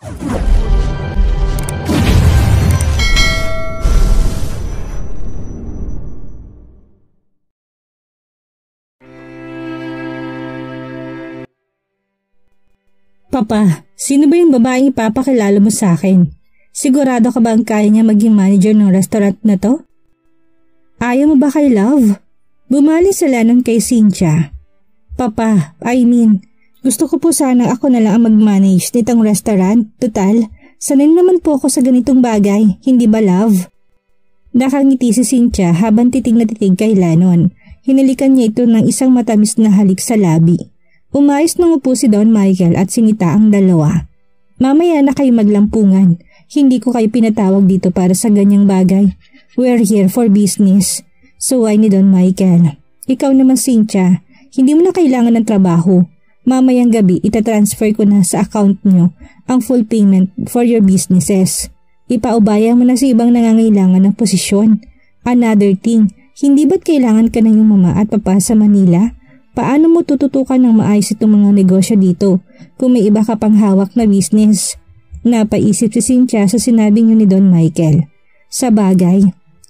Papa, sino ba yung babaeng ipapakilala mo sa akin? Sigurado ka ba ang kaya niya maging manager ng restaurant na to? Ayaw mo ba kay Love? Bumali sila nun kay Cynthia. Papa, gusto ko po sana ako na lang ang mag-manage nitong restaurant. Total, sanay naman po ako sa ganitong bagay, hindi ba Love? Nakangiti si Cynthia habang titig na titig kay Lennon. Hinalikan niya ito ng isang matamis na halik sa labi. Umayos nang upo si Don Michael at sinita ang dalawa. Mamaya na kayo maglampungan. Hindi ko kayo pinatawag dito para sa ganyang bagay. We're here for business. So why ni Don Michael? Ikaw naman Cynthia, hindi mo na kailangan ng trabaho. Mamayang gabi itatransfer ko na sa account nyo ang full payment for your businesses. Ipaubaya mo na sa ibang nangangailangan ng posisyon. Another thing, hindi ba't kailangan ka na yung mama at papa sa Manila? Paano mo tututukan ng maayos itong mga negosyo dito kung may iba ka pang hawak na business? Napaisip si Cynthia sa sinabi niyo ni Don Michael. Sa bagay,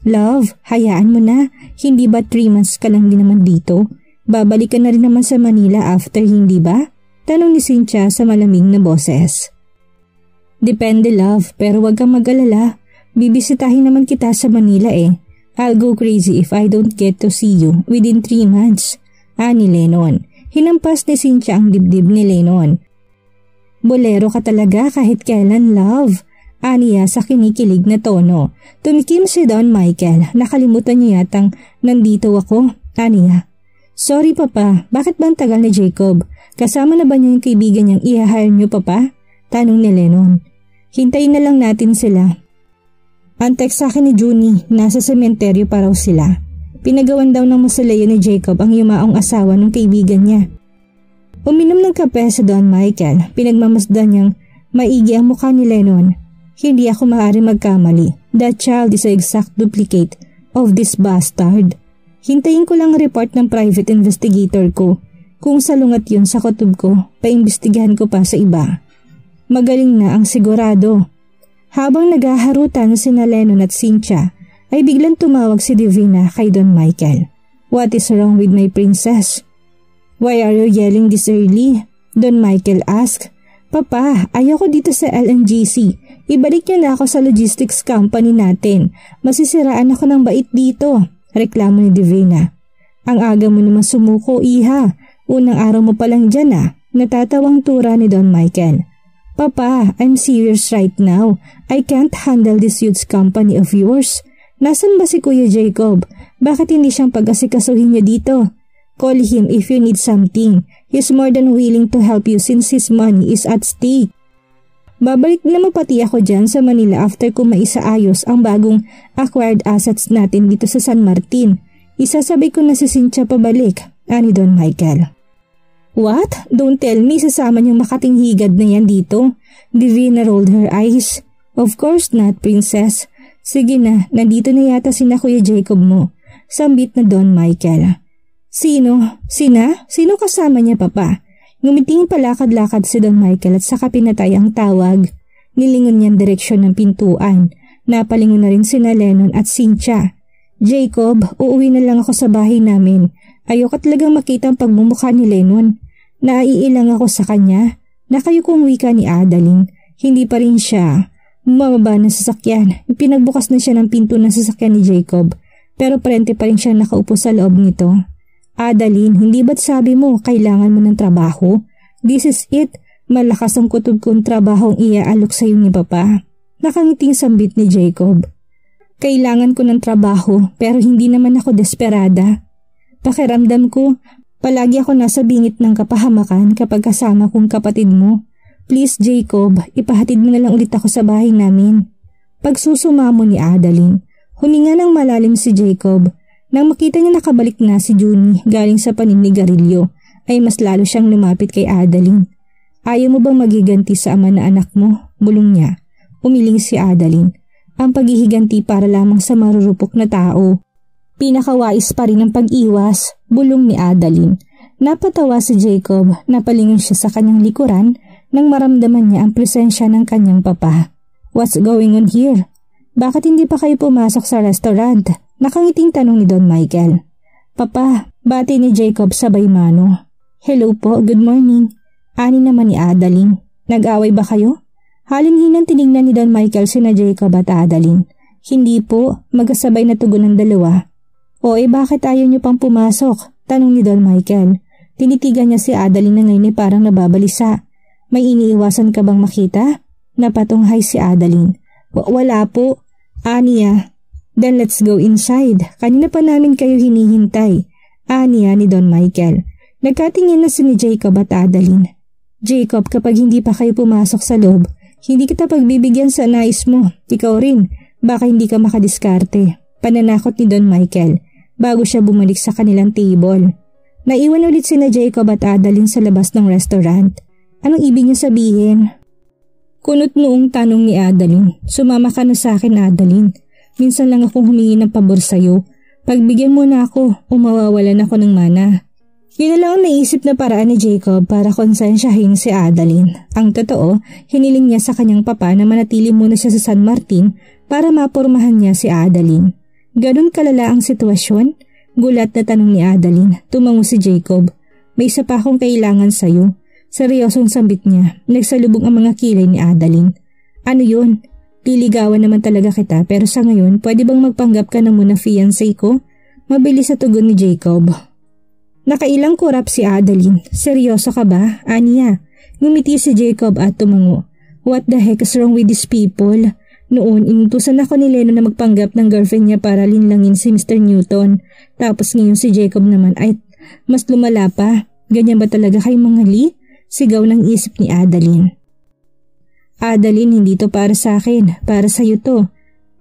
Love, hayaan mo na. Hindi ba 3 months ka lang din naman dito? Babalik ka na rin naman sa Manila after, hindi ba? Tanong ni Cynthia sa malamig na boses. Depende Love, pero wag kang mag-alala. Bibisitahin naman kita sa Manila eh. I'll go crazy if I don't get to see you within 3 months. Ni Lennon. Hinampas ni Cynthia ang dibdib ni Lennon. Bolero ka talaga kahit kailan Love. Aniya sa kinikilig na tono. Tumikim si Don Michael. Nakalimutan niya yatang nandito ako. Aniya. Sorry papa, bakit ba ang tagal ni Jacob? Kasama na ba niya yung kaibigan niyang i-hire niyo papa? Tanong ni Lennon. Hintayin na lang natin sila. Ang text sa akin ni Junie, nasa sementeryo pa raw sila. Pinagawan daw ng mausoleo ni Jacob ang yumaong asawa ng kaibigan niya. Uminom ng kape sa Don Michael, pinagmamasdan niyang maigi ang mukha ni Lennon. Hindi ako maaari magkamali. That child is an exact duplicate of this bastard. Hintayin ko lang ang report ng private investigator ko. Kung salungat yun sa kutob ko, paimbestigahan ko pa sa iba. Magaling na ang sigurado. Habang naghaharutan sina Lennon at Cynthia, ay biglang tumawag si Divina kay Don Michael. What is wrong with my princess? Why are you yelling this early? Don Michael asked. Papa, ayoko dito sa LNGC. Ibalik niyo na ako sa logistics company natin. Masisiraan ako ng bait dito. Reklamo ni Divina. Ang aga mo naman sumuko, iha. Unang araw mo pa lang dyan Natatawang tura ni Don Michael. Papa, I'm serious right now. I can't handle this huge company of yours. Nasaan ba si Kuya Jacob? Bakit hindi siyang pag-asikasuhin niyo dito? Call him if you need something. He's more than willing to help you since his money is at stake. Babalik naman pati ako dyan sa Manila after ko maisaayos ang bagong acquired assets natin dito sa San Martin. Isasabay ko na si Cynthia pabalik, ani Don Michael. What? Don't tell me sasama niyong makating higad na yan dito. Divina rolled her eyes. Of course not, princess. Sige na, nandito na yata sina Kuya Jacob mo. Sambit na Don Michael. Sino? Sino kasama niya papa? Ngumiting palakad-lakad si Don Michael at saka pinatay ang tawag. Nilingon niyang direksyon ng pintuan. Napalingon na rin sina Lennon at Cynthia. Jacob, uuwi na lang ako sa bahay namin. Ayoko talagang makita ang pagmumukha ni Lennon. Naiilang ako sa kanya. Nakayukong wika ni Adeline. Hindi pa rin siya bumaba ng sasakyan. Pinagbukas na siya ng pinto ng sasakyan ni Jacob. Pero parente pa rin siya nakaupo sa loob nito. Adeline, hindi ba't sabi mo kailangan mo ng trabaho? This is it. Malakas ang kutob kong trabahong iaalok sa iyo ni Papa. Nakangiting sambit ni Jacob. Kailangan ko ng trabaho pero hindi naman ako desperada. Pakiramdam ko, palagi ako nasa bingit ng kapahamakan kapag kasama kong kapatid mo. Please Jacob, ipahatid mo na lang ulit ako sa bahay namin. Pagsusumamo ni Adeline, huminga ng malalim si Jacob. Nang makita niya nakabalik na si Junie galing sa paninigarilyo, ay mas lalo siyang lumapit kay Adeline. Ayaw mo bang magiganti sa ama na anak mo? Bulong niya. Umiling si Adeline. Ang paghihiganti para lamang sa marurupok na tao. Pinakawais pa rin ang pag-iwas, bulong ni Adeline. Napatawa si Jacob, napalingon siya sa kanyang likuran nang maramdaman niya ang presensya ng kanyang papa. What's going on here? Bakit hindi pa kayo pumasok sa restaurant? Nakangiting tanong ni Don Michael. Papa, bati ni Jacob sabay mano. Hello po, good morning. Ani naman ni Adaline. Nag-away ba kayo? Halinhinang tinignan ni Don Michael sina Jacob at Adaline. Hindi po, magkasabay na tugon ng dalawa. O bakit ayaw niyo pang pumasok? Tanong ni Don Michael. Tinitigan niya si Adaline na ngayon parang nababalisa. May iniiwasan ka bang makita? Napatunghay si Adaline. Wala po. Aniya. Then let's go inside. Kanina pa namin kayo hinihintay. Aniya ni Don Michael. Nagkatingin na si Jacob at Adaline. Jacob, kapag hindi pa kayo pumasok sa loob, hindi kita pagbibigyan sa nais mo. Ikaw rin. Baka hindi ka makadiskarte. Pananakot ni Don Michael bago siya bumalik sa kanilang table. Naiwan ulit sina Jacob at Adaline sa labas ng restaurant. Anong ibig niya sabihin? Kunot noong tanong ni Adaline. Sumama ka na sa akin, Adaline. Minsan lang akong humingi ng pabor sa'yo. Pagbigyan mo na ako o mawawalan ako ng mana. Yun na lang ang naisip na paraan ni Jacob para konsensyahin si Adaline. Ang totoo, hiniling niya sa kanyang papa na manatili muna siya sa San Martin para mapormahan niya si Adaline. Ganun kalala ang sitwasyon? Gulat na tanong ni Adaline. Tumango si Jacob. May isa pa akong kailangan sa'yo. Seryosong sambit niya. Nagsalubong ang mga kilay ni Adaline. Ano yun? Liligawan naman talaga kita pero sa ngayon pwede bang magpanggap ka na muna fiancé ko? Mabilis sa tugon ni Jacob. Nakailang kurap si Adaline. Seryoso ka ba? Aniya. Ngumiti si Jacob at tumango. What the heck is wrong with these people? Noon, inutusan ako ni Lennon na magpanggap ng girlfriend niya para linlangin si Mr. Newton. Tapos ngayon si Jacob naman ay mas lumala pa. Ganyan ba talaga kay mga Lee? Sigaw ng isip ni Adaline. Adaline, hindi to para sa akin. Para sa'yo to.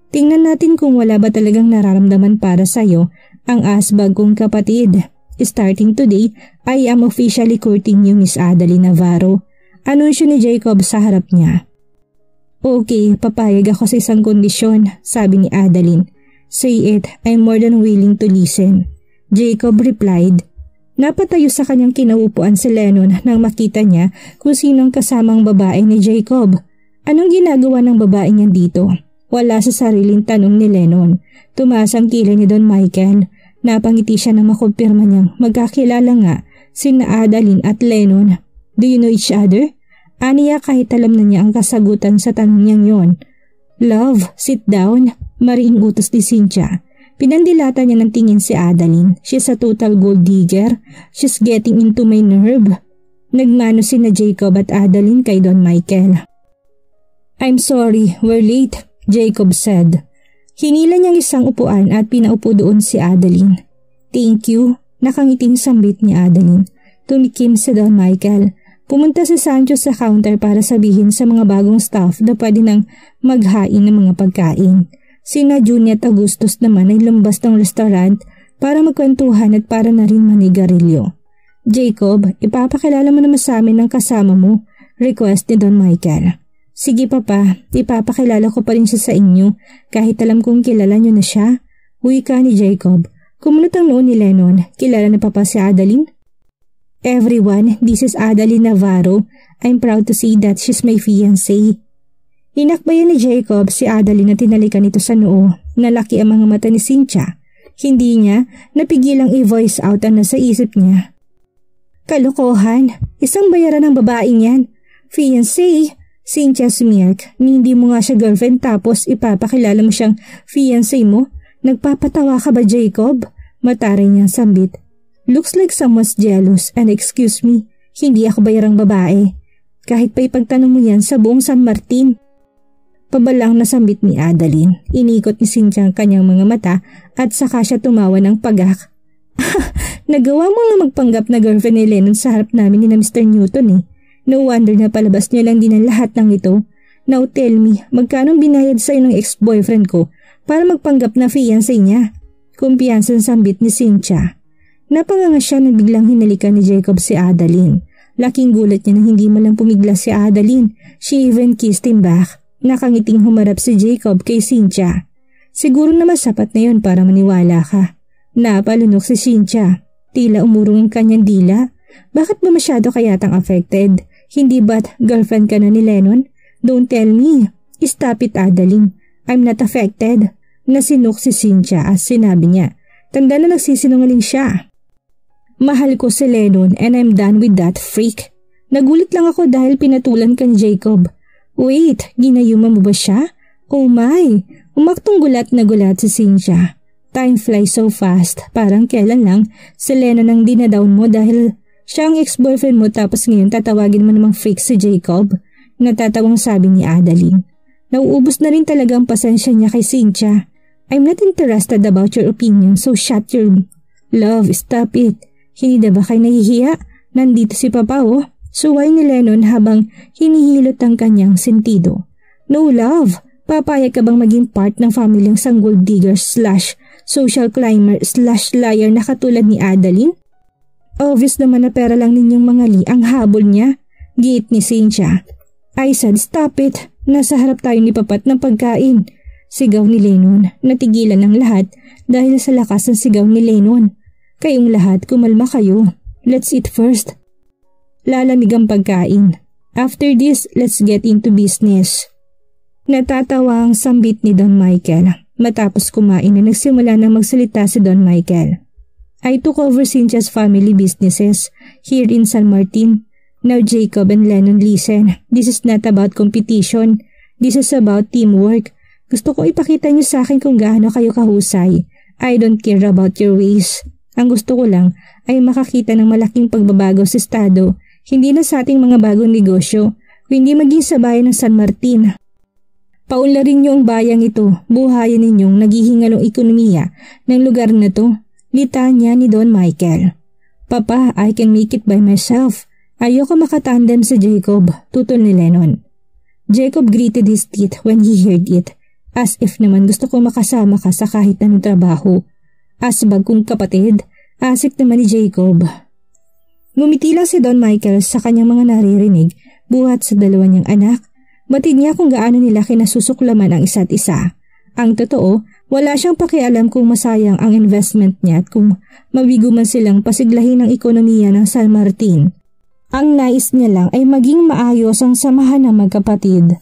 Tingnan natin kung wala ba talagang nararamdaman para sa'yo ang asbag kong kapatid. Starting today, I am officially courting you, Miss Adaline Navarro. Anunsyo ni Jacob sa harap niya. Okay, papayag ako sa isang kondisyon, sabi ni Adaline. Say it, I'm more than willing to listen. Jacob replied. Napatayo sa kanyang kinaupuan si Lennon nang makita niya kung sinong kasamang babae ni Jacob. Anong ginagawa ng babae niya dito? Wala sa sariling tanong ni Lennon. Tumaas ang kilay ni Don Michael. Napangiti siya na makumpirma niyang magkakilala nga sina Adaline at Lennon. Do you know each other? Aniya kahit alam na niya ang kasagutan sa tanong niyang yon. Love, sit down. Mariing utos ni Cynthia. Pinandilata niya ng tingin si Adaline. She's a total gold digger. She's getting into my nerve. Nagmano sina Jacob at Adaline kay Don Michael. I'm sorry, we're late, Jacob said. Hinila niyang isang upuan at pinaupo doon si Adaline. Thank you, nakangiting sambit ni Adaline. Tumikim si Don Michael. Pumunta si Sancho sa counter para sabihin sa mga bagong staff na pwede nang maghain ng mga pagkain. Sina June at Augustus naman ay lumabas ng restaurant para magkwentuhan at para na rin manigarilyo. Jacob, ipapakilala mo naman sa amin ang kasama mo, request ni Don Michael. Sige papa, ipapakilala ko pa rin siya sa inyo kahit alam kong kilala nyo na siya. Wika ni Jacob. Kumunot ang noon ni Lennon, kilala na papa si Adaline? Everyone, this is Adaline Navarro. I'm proud to say that she's my fiancé. Inakbayan ni Jacob si Adaline na tinalikan nito sa noo. Nalaki ang mga mata ni Cynthia. Hindi niya napigilang i-voice out ang nasa isip niya. Kalokohan, isang bayaran ng babaeng yan. Fiancé, Cynthia smirk. Hindi mo nga siya girlfriend tapos ipapakilala mo siyang fiancé mo? Nagpapatawa ka ba, Jacob? Mataray niyang sambit. Looks like someone's jealous and excuse me, hindi ako bayarang babae. Kahit pa ipagtanong mo yan sa buong San Martin. Pabalang nasambit ni Adaline. Inikot ni Cynthia ang kanyang mga mata at saka siya tumawa ng pagak. Nagawa mo nga magpanggap na girlfriend ni Lennon sa harap namin ni na Mr. Newton eh. No wonder na palabas niya lang din ang lahat ng ito. Now tell me, magkano binayad sa'yo ng ex-boyfriend ko para magpanggap na fiancé niya? Kumpiyansang sambit ni Cynthia. Napanganga siya na biglang hinalikan ni Jacob si Adaline. Laking gulat niya nang hindi man lang pumigla si Adaline. She even kissed him back. Nakangiting humarap si Jacob kay Cynthia. Siguro naman sapat na yon para maniwala ka. Napalunok si Cynthia. Tila umurong ang kanyang dila. Bakit ba masyado kayatang affected? Hindi ba't girlfriend ka na ni Lennon? Don't tell me. Stop it, Adeline. I'm not affected. Nasinok si Cynthia as sinabi niya. Tanda na nagsisinungaling siya. Mahal ko si Lennon and I'm done with that freak. Nagulit lang ako dahil pinatulan ka ni Jacob. Wait, ginayuman mo ba siya? Oh my! Umaktong gulat na gulat si Cynthia. Time flies so fast. Parang kailan lang si Lennon ang dinadown mo dahil siya ang ex-boyfriend mo tapos ngayon tatawagin mo namang freak si Jacob. Natatawang sabi ni Adeline. Nauubos na rin talaga ang pasensya niya kay Cynthia. I'm not interested about your opinion so shut your love, stop it. Hindi na ba kayo nahihiya? Nandito si Papa oh. Suway ni Lennon habang hinihilot ang kanyang sentido. No love, papayag ka bang maging part ng pamilyang sanggol digger / social climber / liar na katulad ni Adeline? Obvious naman na pera lang ninyong mangali ang habol niya. Giit ni Cynthia. I said stop it. Nasa harap tayo ni Papat ng pagkain. Sigaw ni Lennon. Natigilan ng lahat dahil sa lakas ng sigaw ni Lennon. Kayong lahat kumalma kayo. Let's eat first. Lalamig ang pagkain. After this, let's get into business. Natatawa ang sambit ni Don Michael. Matapos kumain na nagsimula na magsalita si Don Michael. I took over Cynthia's family businesses here in San Martin. Now Jacob and Lennon, listen. This is not about competition. This is about teamwork. Gusto ko ipakita niyo sa akin kung gaano kayo kahusay. I don't care about your ways. Ang gusto ko lang ay makakita ng malaking pagbabago sa estado. Hindi na sa ating mga bagong negosyo, kundi maging sa bayan ng San Martin. Paunlarin niyo ang bayang ito, buhayin ninyong naghihingalong ekonomiya ng lugar na to. Litanya ni Don Michael. Papa, I can make it by myself. Ayoko makatandem sa Jacob, tutol ni Lennon. Jacob gritted his teeth when he heard it, as if naman gusto ko makasama ka sa kahit anong trabaho. Asbag kong kapatid, asik naman ni Jacob. Ngumiti lang si Don Michael sa kanyang mga naririnig buhat sa dalawa niyang anak. Batid niya kung gaano nila kinasusuklaman ang isa't isa. Ang totoo, wala siyang pakialam kung masayang ang investment niya at kung mabigo man silang pasiglahin ang ekonomiya ng San Martin. Ang nais niya lang ay maging maayos ang samahan ng magkapatid.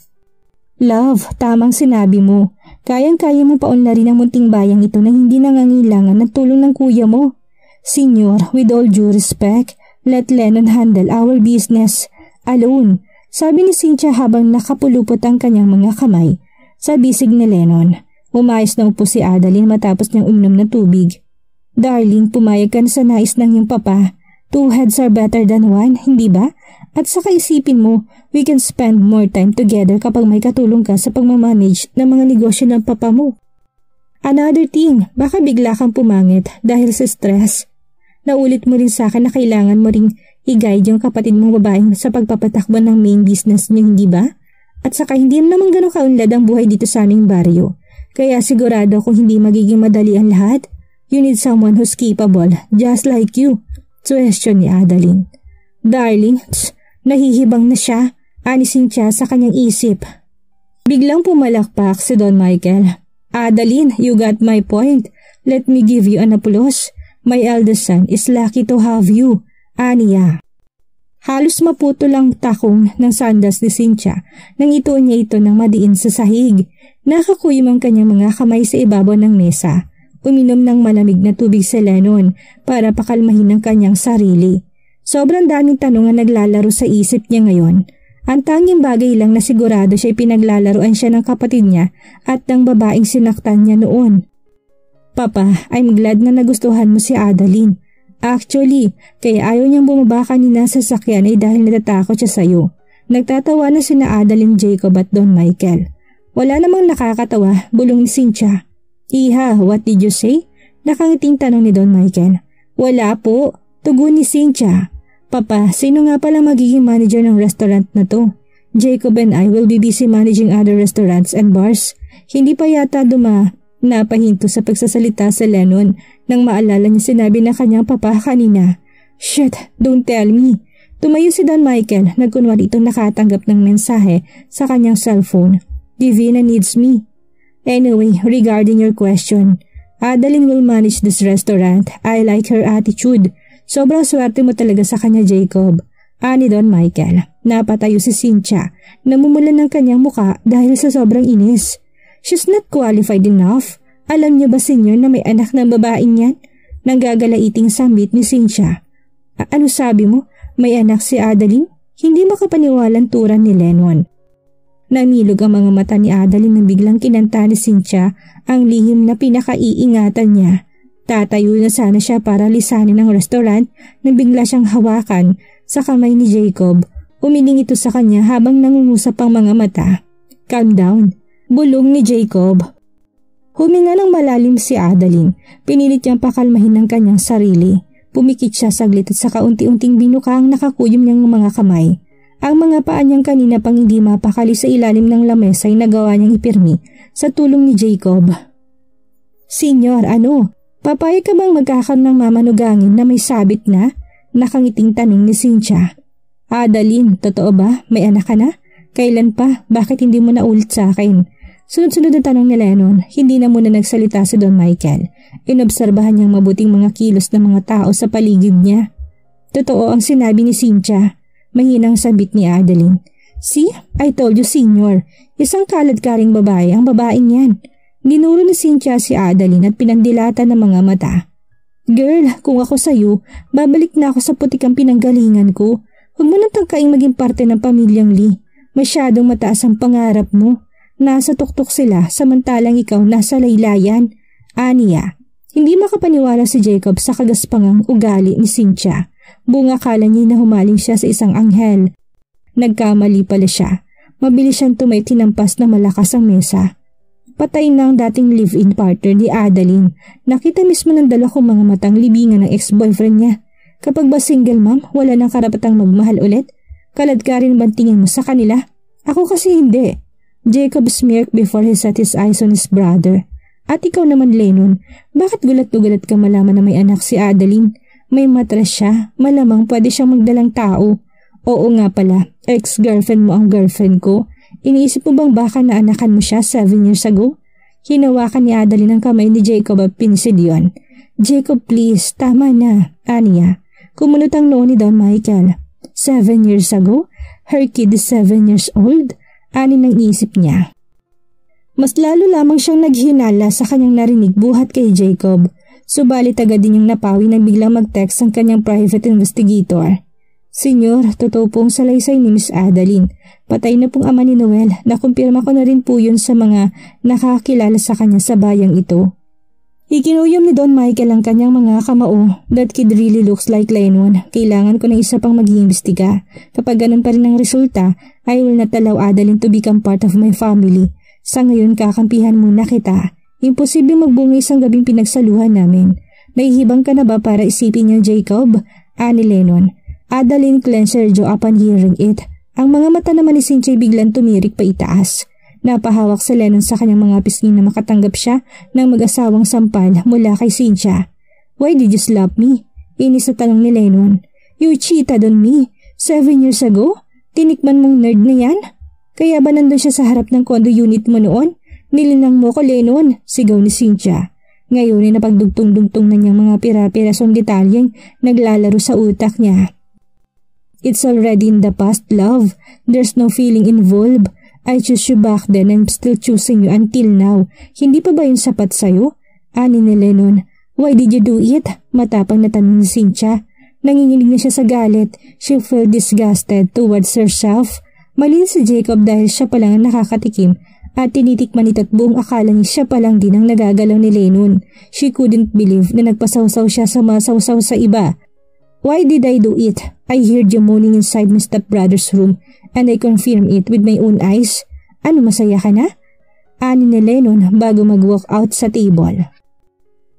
Love, tamang sinabi mo. Kayang-kaya mo paunlarin ang munting bayang ito na hindi nangangailangan ng tulong ng kuya mo. Senyor, with all due respect, let Lennon handle our business alone. Sabi ni Cynthia habang nakapulupot ang kanyang mga kamay sa bisig ni Lennon. Umayos na upo si Adeline matapos niyang uminom ng tubig. Darling, pumayag ka na sa nais ng iyong papa. Two heads are better than one, hindi ba? At saka isipin mo, we can spend more time together kapag may katulong ka sa pagmamanage ng mga negosyo ng papa mo. Another thing, baka bigla kang pumangit dahil sa stress. Naulit mo rin sa akin na kailangan mo ring i-guide yung kapatid mong babaeng sa pagpapatakbo ng main business niyo, hindi ba? At saka hindi naman ganun kaunlad ang buhay dito sa aming baryo. Kaya sigurado kung hindi magiging madali ang lahat, you need someone who's capable, just like you. Suwestyon ni Adeline. Darling, nahihibang na siya, anisin siya sa kanyang isip. Biglang pumalakpak si Don Michael. Adeline, you got my point. Let me give you an applause. My eldest son is lucky to have you, Aniya. Halos maputo lang takong ng sandas ni Cynthia nang ituon niya ito ng madiin sa sahig. Nakakuyom ang kanyang mga kamay sa ibabaw ng mesa. Uminom ng malamig na tubig si Lennon para pakalmahin ang kanyang sarili. Sobrang daming tanong ang naglalaro sa isip niya ngayon. Ang tanging bagay lang na sigurado siya'y pinaglalaroan siya ng kapatid niya at ng babaeng sinaktan niya noon. Papa, I'm glad na nagustuhan mo si Adeline. Actually, kaya ayaw niyang bumaba kanina sa sakyan ay dahil natatakot siya sa'yo. Nagtatawa na sina Adeline, Jacob at Don Michael. Wala namang nakakatawa, bulong ni Cynthia. Iha, what did you say? Nakangiting tanong ni Don Michael. Wala po, tugon ni Cynthia. Papa, sino nga pala magiging manager ng restaurant na to? Jacob and I will be busy managing other restaurants and bars. Hindi pa yata napahinto sa pagsasalita sa Lennon nang maalala niya sinabi na kanyang papa kanina. Shit, don't tell me. Tumayo si Don Michael, nagkunwari itong nakatanggap ng mensahe sa kanyang cellphone. Divina needs me. Anyway, regarding your question, Adeline will manage this restaurant. I like her attitude. Sobrang swerte mo talaga sa kanya, Jacob. Ani Don Michael. Napatayo si Cynthia. Namumulan ng kanyang muka dahil sa sobrang inis. She's not qualified enough. Alam niyo ba, senyor, na may anak ng babaeng yan? Nanggagalaiting sambit ni Cynthia. Ano sabi mo? May anak si Adeline? Hindi makapaniwalang turan ni Lennon. Namilog ang mga mata ni Adeline nang biglang kinanta ni Cynthia ang lihim na pinakaiingatan niya. Tatayo na sana siya para lisanin ng restaurant nang bigla siyang hawakan sa kamay ni Jacob. Umiling ito sa kanya habang nangungusap ang mga mata. Calm down, bulong ni Jacob. Huminga ng malalim si Adeline. Pinilit niyang pakalmahin ng kanyang sarili. Pumikit siya saglit at saka unti-unting binuka ang nakakuyom niyang mga kamay. Ang mga paa niyang kanina pang hindi mapakali sa ilalim ng lamesa ay nagawa niyang ipirmi sa tulong ni Jacob. Senyor, ano? Papayag ka bang magkakaroon ng mamanugangin na may sabit na? Nakangiting tanong ni Cynthia. Adeline, totoo ba? May anak ka na? Kailan pa? Bakit hindi mo na ulit sa akin? Sunod-sunod na tanong ni Lennon. Hindi na muna nagsalita si Don Michael. Inobserbahan niyang mabuting mga kilos ng mga tao sa paligid niya. Totoo ang sinabi ni Cynthia. Mahinang sabit ni Adeline. See? I told you, senyor. Isang kalad-karing babae ang babaeng yan. Dinuro ni Cynthia si Adeline at pinandilatan ng mga mata. Girl, kung ako sa'yo, babalik na ako sa putikang pinanggalingan ko. Huwag mo nang tangkaing maging parte ng pamilyang Lee. Masyadong mataas ang pangarap mo. Nasa tuktok sila samantalang ikaw nasa laylayan. Aniya. Hindi makapaniwala si Jacob sa kagaspangang ugali ni Cynthia. Buong akala niya na humaling siya sa isang anghel. Nagkamali pala siya. Mabilis siyang tumay tinampas na malakas ang mesa. Patay na ang dating live-in partner ni Adeline. Nakita mismo ng dalawa kong mga matang libingan ng ex-boyfriend niya. Kapag ba single mom, wala nang karapatang magmahal ulit? Kalad ka rin bang tingin mo sa kanila? Ako kasi hindi. Jacob smirked before he set his eyes on his brother. At ikaw naman, Lennon, bakit gulat-gulat ka malaman na may anak si Adeline? May matres siya, malamang pwede siyang magdalang tao. Oo nga pala, ex-girlfriend mo ang girlfriend ko. Iniisip mo bang baka naanakan mo siya 7 years ago? Hinawakan ni Adeline ang kamay ni Jacob at pinisilyon. Jacob, please, tama na, Aniya. Kumunot ang noo ni Don Michael. 7 years ago? Her kid is 7 years old? Ani ng isip niya. Mas lalo lamang siyang naghinala sa kanyang narinig buhat kay Jacob. Subalit agad din niyang napawi nang biglang mag-text ang kanyang private investigator. Senyor, totoo pong salaysay ni Miss Adeline. Patay na pong ama ni Noel. Nakumpirma ko na rin po yun sa mga nakakilala sa kanya sa bayang ito. Ikinuyom ni Don Michael ang kanyang mga kamao. That kid really looks like Lennon. Kailangan ko ng isa pang mag-iimbestiga. Kapag ganun pa rin ang resulta, I will not allow Adeline to become part of my family. Sa ngayon kakampihan muna kita. Imposible magbunga isang gabing pinagsaluhan namin. Nahihibang ka na ba para isipin niya, Jacob? Ani Lennon. Adeline clenched her jaw upon hearing it. Ang mga mata naman ni Cynthia biglang tumirik pa itaas. Napahawak si Lennon sa kanyang mga pisngi na makatanggap siya ng mag-asawang sampal mula kay Cynthia. Why did you slap me? Inis na tanong ni Lennon. You cheated on me. 7 years ago? Tinikman mong nerd na yan? Kaya ba nandun siya sa harap ng condo unit mo noon? Nilinang mo ko, Lennon, sigaw ni Cynthia. Ngayon ay napagdugtong-dugtong na niyang mga pira-pirasong detalyeng naglalaro sa utak niya. It's already in the past, love. There's no feeling involved. I chose you back then and I'm still choosing you until now. Hindi pa ba yun sapat sa'yo? Ani ni Lennon. Why did you do it? Matapang na tanong ni Cynthia. Nanginginig na siya sa galit. She felt disgusted towards herself. Mali si Jacob dahil siya palang ang nakakatikim at tinitikman ito at buong akala niya siya palang din ang nagagalaw ni Lennon. She couldn't believe na nagpasawsaw siya sa masawsaw sa iba. Why did I do it? I heard you moaning inside my stepbrother's room and I confirmed it with my own eyes. Ano, masaya ka na? Ani ni Lennon bago mag-walk out sa table.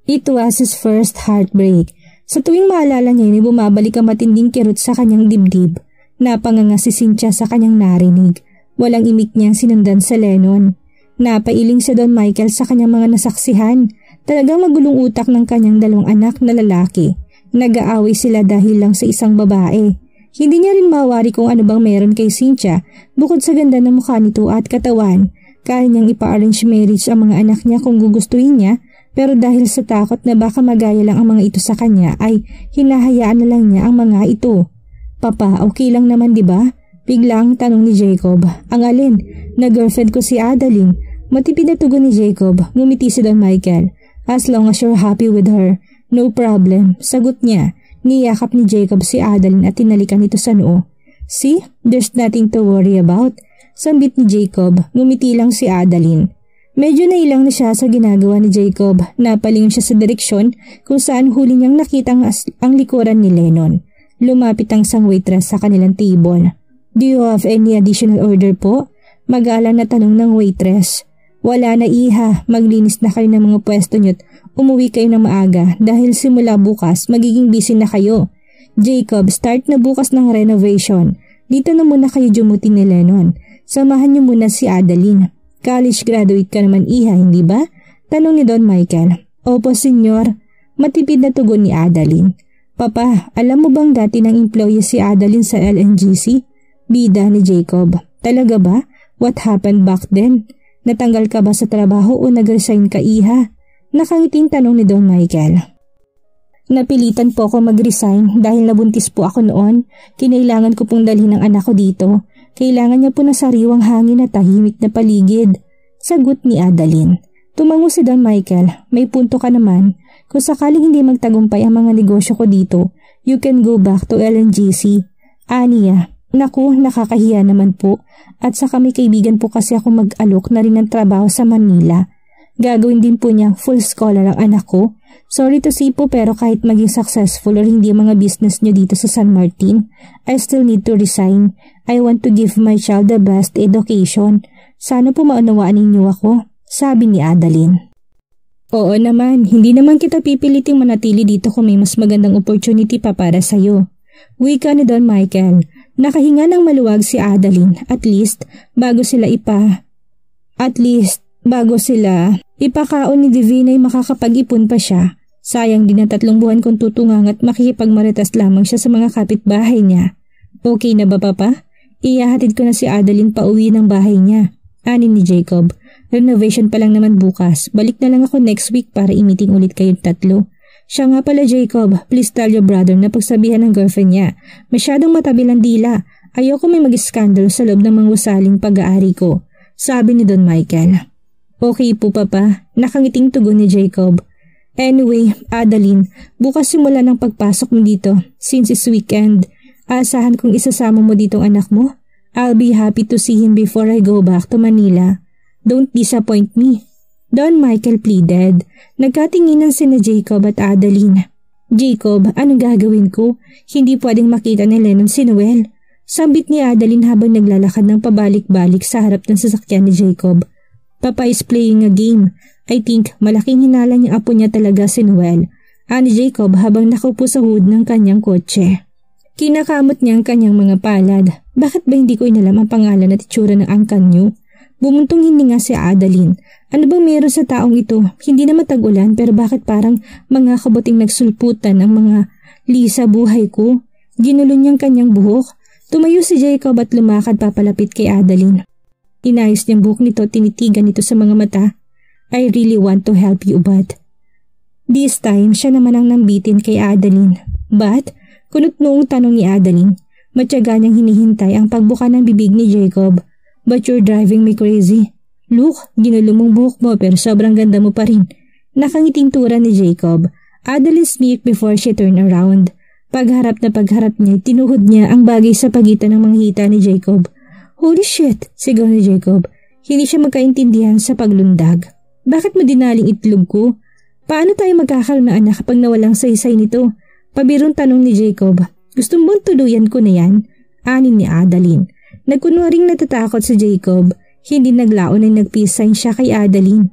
It was his first heartbreak. Sa tuwing maalala niya ay bumabalik ang matinding kirot sa kanyang dibdib. Napanganga si Cynthia sa kanyang narinig. Walang imik niyang sinundan sa Lennon. Napailing si Don Michael sa kanyang mga nasaksihan. Talagang magulong utak ng kanyang 2 anak na lalaki. Nag-aaway sila dahil lang sa isang babae. Hindi niya rin mawari kung ano bang meron kay Cynthia bukod sa ganda ng mukha nito at katawan. Kaya niyang ipa-arrange marriage ang mga anak niya kung gugustuhin niya, pero dahil sa takot na baka magaya lang ang mga ito sa kanya ay hinahayaan na lang niya ang mga ito. Papa, okay lang naman 'di ba? Biglang tanong ni Jacob. Ang alin? Na girlfriend ko si Adeline. Matipid na tugon ni Jacob. Ngumiti si Don Michael. As long as you're happy with her, no problem. Sagot niya. Niyakap ni Jacob si Adeline at tinalikan ito sa noo. See, there's nothing to worry about. Sambit ni Jacob. Ngumiti lang si Adeline. Medyo nailang na siya sa ginagawa ni Jacob. Napalingon siya sa direksyon kung saan huli niyang nakita ang likuran ni Lennon. Lumapit ang isang waitress sa kanilang table. Do you have any additional order po? Magalang na tanong ng waitress. Wala na iha, maglinis na kayo ng mga pwesto niyo't umuwi kayo ng maaga dahil simula bukas magiging busy na kayo. Jacob, start na bukas ng renovation. Dito na muna kayo jumuti ni Lennon. Samahan niyo muna si Adeline. College graduate ka naman iha, hindi ba? Tanong ni Don Michael. Opo, senyor. Matipid na tugon ni Adeline. Papa, alam mo bang dati nang employee si Adeline sa LNGC? Bida ni Jacob. Talaga ba? What happened back then? Natanggal ka ba sa trabaho o nag-resign ka iha? Nakangiting tanong ni Don Michael. Napilitan po ako mag-resign dahil nabuntis po ako noon. Kinailangan ko pong dalhin ang anak ko dito. Kailangan niya po ng sariwang hangin at tahimik na paligid. Sagot ni Adeline. Tumango si Don Michael. May punto ka naman. Kung sakaling hindi magtagumpay ang mga negosyo ko dito, you can go back to LNGC. Aniya. Naku, nakakahiya naman po. At saka may kaibigan po kasi ako mag-alok na rin ng trabaho sa Manila. Gagawin din po niya full scholar ang anak ko. Sorry to say po pero kahit maging successful or hindi ang mga business niyo dito sa San Martin, I still need to resign. I want to give my child the best education. Sana po maunawaan ninyo ako, sabi ni Adeline. Oo naman, hindi naman kita pipiliting manatili dito kung may mas magandang opportunity pa para sa'yo. Wika ni Don Michael. Nakahinga ng maluwag si Adeline at least bago sila ipakaon ni Divina ay makakapag-ipon pa siya. Sayang din na 3 buwan kung tutungang at makikipagmaritas lamang siya sa mga kapitbahay niya. Okay na ba papa? Iyahatid ko na si Adeline pa uwi ng bahay niya. Ani ni Jacob. Renovation pa lang naman bukas. Balik na lang ako next week para i-meeting ulit kayong 3. Siya nga pala Jacob, please tell your brother na pagsabihan ng girlfriend niya. Masyadong matabilang dila. Ayoko may mag-skandalo sa loob ng mga usaling pag-aari ko. Sabi ni Don Michael. Okay po papa, nakangiting tugon ni Jacob. Anyway, Adeline, bukas simula ng pagpasok mo dito. Since it's weekend, asahan kong isasama mo dito ang anak mo. I'll be happy to see him before I go back to Manila. Don't disappoint me. Don Michael pleaded. Nagkatinginan sina Jacob at Adeline. Jacob, anong gagawin ko? Hindi pwedeng makita ni Lennon si Noel. Sambit ni Adeline habang naglalakad ng pabalik-balik sa harap ng sasakyan ni Jacob. Papa is playing a game. I think malaking hinala niyang apo niya talaga si Noel. Ani Jacob habang nakaupo sa hood ng kanyang kotse. Kinakamot niya ang kanyang mga palad. Bakit ba hindi ko inalam ang pangalan at itsura ng angkan niyo? Bumuntong hininga si Adeline. Ano bang meron sa taong ito? Hindi naman tag-ulan pero bakit parang mga kabuting nagsulputan ang mga lisa buhay ko? Ginulo niyang kanyang buhok. Tumayo si Jacob at lumakad papalapit kay Adeline. Inayos niyang buhok nito, tinitigan nito sa mga mata. I really want to help you but... This time, siya naman ang nambitin kay Adeline. But, kunot noong tanong ni Adeline, matyaga niyang hinihintay ang pagbuka ng bibig ni Jacob. But you're driving me crazy. Look, ginulo mong buhok mo pero sobrang ganda mo pa rin. Nakangiting tura ni Jacob. Adeline smirked before she turned around. Pagharap na pagharap niya, tinuhod niya ang bagay sa pagitan ng mga hita ni Jacob. Holy shit, sigaw ni Jacob. Hindi siya magkaintindihan sa paglundag. Bakit mo dinaling itlog ko? Paano tayo magkakaroon ng anak kapag nawalang saysay nito? Pabirong tanong ni Jacob. Gusto mong tuluyan ko na yan? Anin ni Adeline. Nagkunwaring natatakot si Jacob. Hindi naglaon ay nagpisign siya kay Adeline.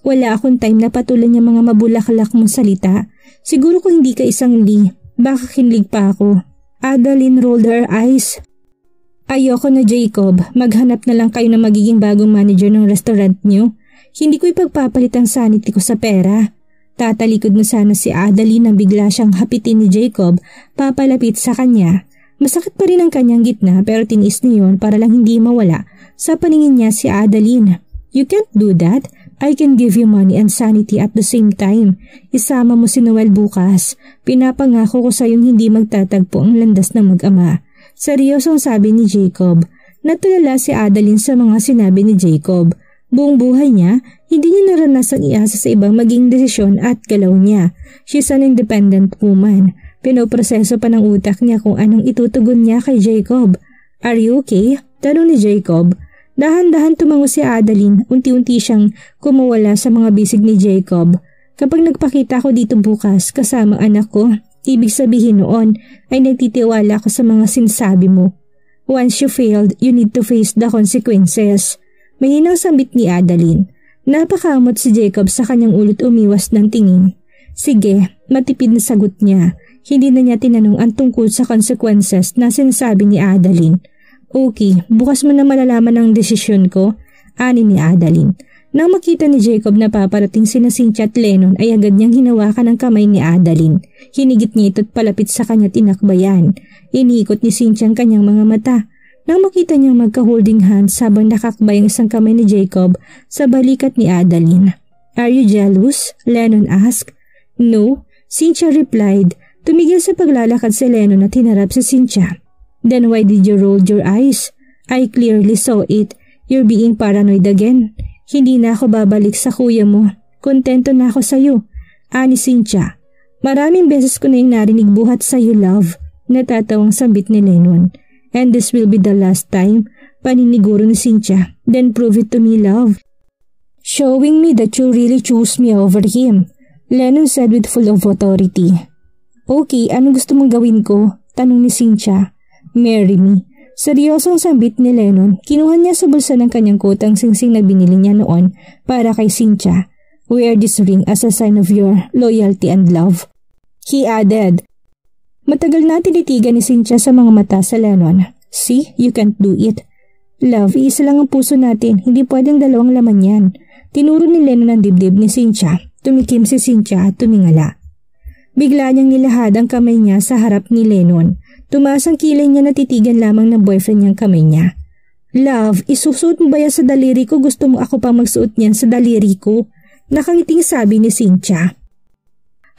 Wala akong time na patulan niya mga mabulaklak mong salita. Siguro kung hindi ka isang Lee, baka kinlig pa ako. Adeline rolled her eyes. Ayoko na Jacob, maghanap na lang kayo ng magiging bagong manager ng restaurant niyo. Hindi ko ipagpapalit ang sanity ko sa pera. Tatalikod na sana si Adeline nang bigla siyang hapitin ni Jacob papalapit sa kanya. Masakit pa rin ang kanyang gitna pero tiniis niya yun para lang hindi mawala sa paningin niya si Adeline. You can't do that. I can give you money and sanity at the same time. Isama mo si Noel bukas. Pinapangako ko sa iyong hindi magtatagpo ang landas ng mag-ama. Seryosong sabi ni Jacob. Natulala si Adeline sa mga sinabi ni Jacob. Buong buhay niya, hindi niya naranasang iasa sa ibang maging desisyon at galaw niya. She's an independent woman. Pinoproseso pa ng utak niya kung anong itutugon niya kay Jacob. Are you okay? Tanong ni Jacob. Dahan-dahan tumango si Adeline, unti-unti siyang kumawala sa mga bisig ni Jacob. Kapag nagpakita ko dito bukas kasama anak ko, ibig sabihin noon ay nagtitiwala ko sa mga sinasabi mo. Once you failed, you need to face the consequences. Mahinang sambit ni Adeline. Napakamot si Jacob sa kanyang ulit umiwas ng tingin. Sige, matipid na sagot niya. Hindi na niya tinanong ang tungkol sa consequences na sinasabi ni Adeline. Okay, bukas mo na malalaman ang desisyon ko, ani ni Adeline. Nang makita ni Jacob na paparating sina Cynthia at Lennon ay agad niyang hinawakan ang kamay ni Adeline. Hinigit niya ito't palapit sa kanya tinakbayan. Iniikot ni Cynthia ang kanyang mga mata. Nang makita niyang magka-holding hands habang nakakbay ang isang kamay ni Jacob sa balikat ni Adeline. Are you jealous? Lennon asked. No, Cynthia replied. Tumigil sa paglalakad si Lennon at hinarap si Cynthia. Then why did you roll your eyes? I clearly saw it. You're being paranoid again. Hindi na ako babalik sa kuya mo. Kontento na ako sa'yo. Ani Cynthia. Maraming beses ko na yung narinig buhat sa'yo, love. Natatawang sambit ni Lennon. And this will be the last time. Paniniguro ni Cynthia. Then prove it to me, love. Showing me that you really choose me over him. Lennon said with full of authority. Okay, ano gusto mong gawin ko? Tanong ni Cynthia. Marry me. Seryosong sambit ni Lennon. Kinuha niya sa bulsa ng kanyang coat ang singsing na binili niya noon para kay Cynthia. Wear this ring as a sign of your loyalty and love. He added. Matagal na tinitigan ni Cynthia sa mga mata sa Lennon. See, you can't do it. Love, iisa lang ang puso natin. Hindi pwedeng dalawang laman yan. Tinuro ni Lennon ang dibdib ni Cynthia. Tumikim si Cynthia at tumingala. Bigla niyang nilahad ang kamay niya sa harap ni Lennon. Tumaas ang kilay niya na titigan lamang ng boyfriend niyang kamay niya. Love, isusuot mo ba yan sa daliri ko? Gusto mo ako pang magsuot niyan sa daliri ko? Nakangiting sabi ni Cynthia.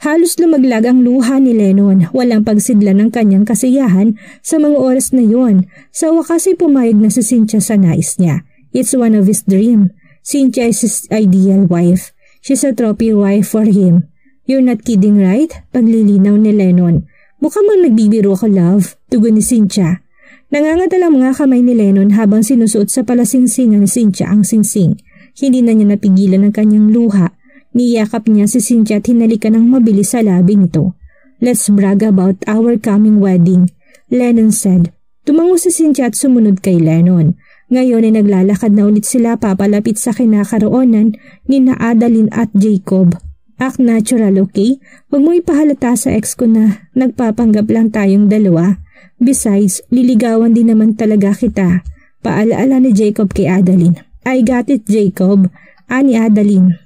Halos lumaglag ang luha ni Lennon. Walang pagsidla ng kanyang kasiyahan sa mga oras na yon. Sa wakas ay pumayag na si Cynthia sa nais niya. It's one of his dream. Cynthia is his ideal wife. She's a trophy wife for him. You're not kidding, right? Paglilinaw ni Lennon. Mukhang mang nagbibiro ako, love, tugon ni Cynthia. Nangangatal ang mga kamay ni Lennon habang sinusuot sa palasingsingan ni Cynthia ang singsing. Hindi na niya napigilan ang kanyang luha. Niyakap niya si Cynthia at hinalikan ng mabilis sa labi nito. Let's brag about our coming wedding, Lennon said. Tumango si Cynthia at sumunod kay Lennon. Ngayon ay naglalakad na ulit sila papalapit sa kinakaroonan ni Adeline at Jacob. Act natural, okay? Huwag mo ipahalata sa ex ko na nagpapanggap lang tayong dalawa. Besides, liligawan din naman talaga kita. Paalaala ni Jacob kay Adeline. I got it, Jacob. Ani Adeline.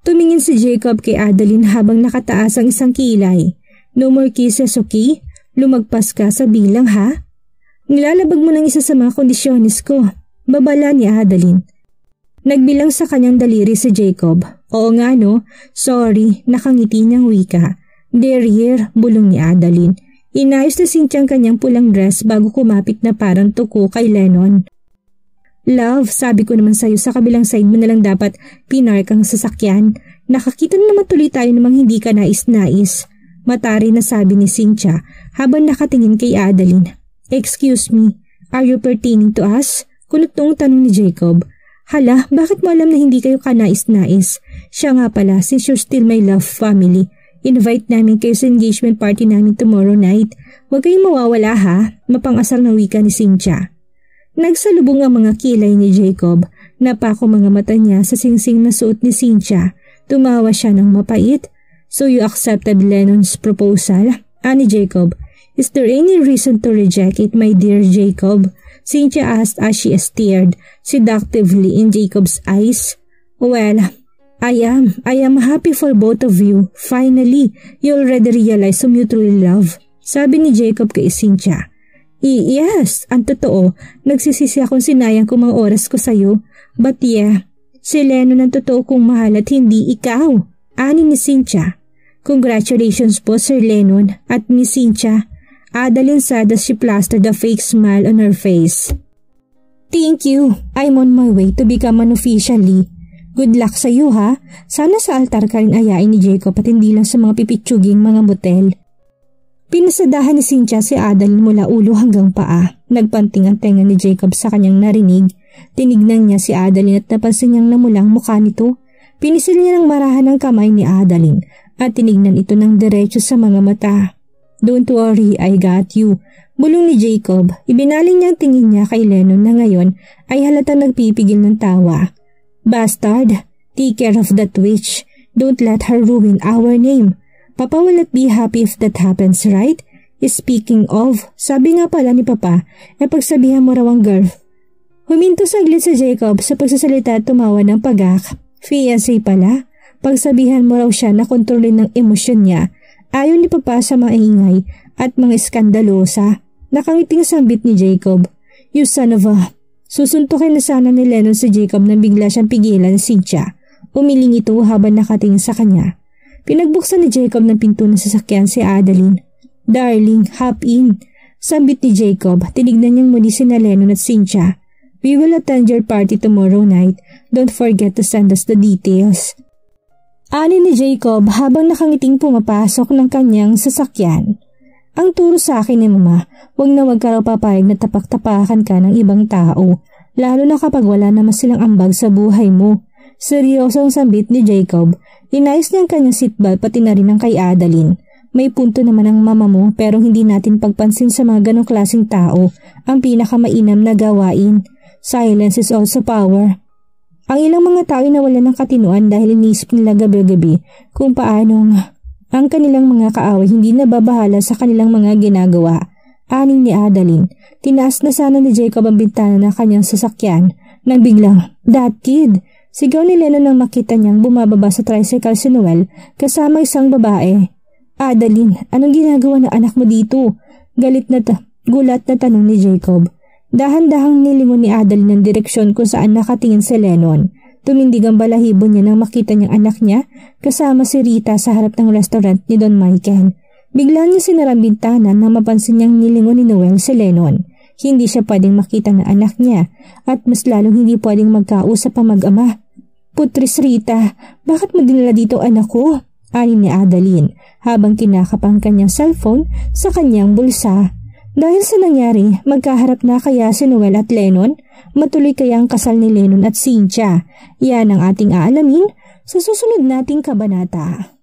Tumingin si Jacob kay Adeline habang nakataas ang isang kilay. No more kisses, okay? Lumagpas ka sa bilang, ha? Nilalabag mo ng isa sa mga kondisyones ko. Babala ni Adeline. Nagbilang sa kanyang daliri si Jacob. Oo nga no, sorry, nakangiti niyang wika. Derriere, bulong ni Adeline. Inayos na Cynthia ang kanyang pulang dress bago kumapit na parang tuko kay Lennon. Love, sabi ko naman sa'yo sa kabilang side mo na lang dapat pinark ang sasakyan. Nakakita na naman tuloy tayo namang hindi ka nais-nais. Matari na sabi ni Cynthia habang nakatingin kay Adeline. Excuse me, are you pertaining to us? Kunot-tong tanong ni Jacob. Hala, bakit mo alam na hindi kayo kanais-nais? Siya nga pala, since you're still my love family, invite namin kayo sa engagement party namin tomorrow night. Huwag kayong mawawala ha, mapang-asar na wika ni Cynthia. Nagsalubong ang mga kilay ni Jacob, napako mga mata niya sa singsing na suot ni Cynthia. Tumawa siya ng mapait. So you accepted Lennon's proposal? Ani Jacob, is there any reason to reject it, my dear Jacob? Cynthia asked as she stared seductively in Jacob's eyes. Well, I am happy for both of you. Finally, you already realize whom you truly love. Sabi ni Jacob kay Cynthia. Yes, ang totoo, nagsisisi akong sinayang ko mga oras ko sa'yo. But yeah, Si Lennon ang totoo kong mahal at hindi ikaw. Ani ni Cynthia. Congratulations po Sir Lennon at Miss Cynthia. Adeline said as she plastered a fake smile on her face. Thank you. I'm on my way to become an officially. Good luck sa iyo ha. Sana sa altar ka rin ayain ni Jacob at hindi lang sa mga pipitsuging mga motel. Pinasadahan ni Cynthia si Adeline mula ulo hanggang paa. Nagpanting ang tenga ni Jacob sa kanyang narinig. Tinignan niya si Adeline at napansin niyang namulang mukha nito. Pinisil niya ng marahan ang kamay ni Adeline at tinignan ito ng diretso sa mga mata. Don't worry, I got you. Bulong ni Jacob. Ibinaling niya ang tingin niya kay Lennon na ngayon ay halatang nagpipigil ng tawa. Bastard, take care of that witch. Don't let her ruin our name. Papa will not be happy if that happens, right? Speaking of, sabi nga pala ni Papa, pagsabihan mo raw ang girl. Huminto saglit sa Jacob sa pagsasalita at tumawa ng pagak. Fiancé pala, pagsabihan mo raw siya na kontrolin ng emosyon niya. Ayaw ni Papa sa maingay at mga iskandalosa. Nakangiting sambit ni Jacob. You son of a... Susuntukin na sana ni Lennon si Jacob nang bigla siyang pigilan ni Cynthia. Umiling ito habang nakatingin sa kanya. Pinagbuksan ni Jacob ng pinto ng sasakyan si Adeline. Darling, hop in. Sambit ni Jacob. Tinignan niyang muli si Lennon at Cynthia. We will attend your party tomorrow night. Don't forget to send us the details. Ani ni Jacob habang nakangiting pumapasok ng kanyang sasakyan. Ang turo sa akin ni Mama, wag na wag ka raw papayag na tapak-tapakan ka ng ibang tao, lalo na kapag wala naman silang ambag sa buhay mo. Seryoso ang sambit ni Jacob. Inayos niya ang kanyang seatbelt pati na rin ang kay Adeline. May punto naman ang mama mo pero hindi natin pagpansin sa mga ganong klaseng tao ang pinakamainam na gawain. Silence is also power. Ang ilang mga tao ay nawalan ng katinuan dahil iniisip nila gabi-gabi kung paanong ang kanilang mga kaaway hindi nababahala sa kanilang mga ginagawa. Aning ni Adeline, tinaas na sana ni Jacob ang bintana ng kanyang sasakyan nang biglang, "That kid!" Sigaw ni Lennon nang makita niyang bumababa sa tricycle si Noel kasama isang babae. "Adeline, anong ginagawa ng anak mo dito?" Gulat na tanong ni Jacob. Dahan-dahang nilingon ni Adeline ang direksyon kung saan nakatingin si Lennon. Tumindig ang balahibo niya nang makita niyang anak niya kasama si Rita sa harap ng restaurant ni Don Michael. Bigla niya sinarang bintana nang mapansin niyang nilingon ni Noel si Lennon. Hindi siya pwedeng makita ng anak niya at mas lalong hindi pwedeng magkausap ang mag-ama. "Putris Rita, bakit mo dinala dito anak ko?" Ani ni Adeline habang kinakapang kanyang cellphone sa kanyang bulsa. Dahil sa nangyari, magkaharap na kaya si Noel at Lennon? Matuloy kaya ang kasal ni Lennon at Cynthia? Yan ang ating aalamin sa susunod nating kabanata.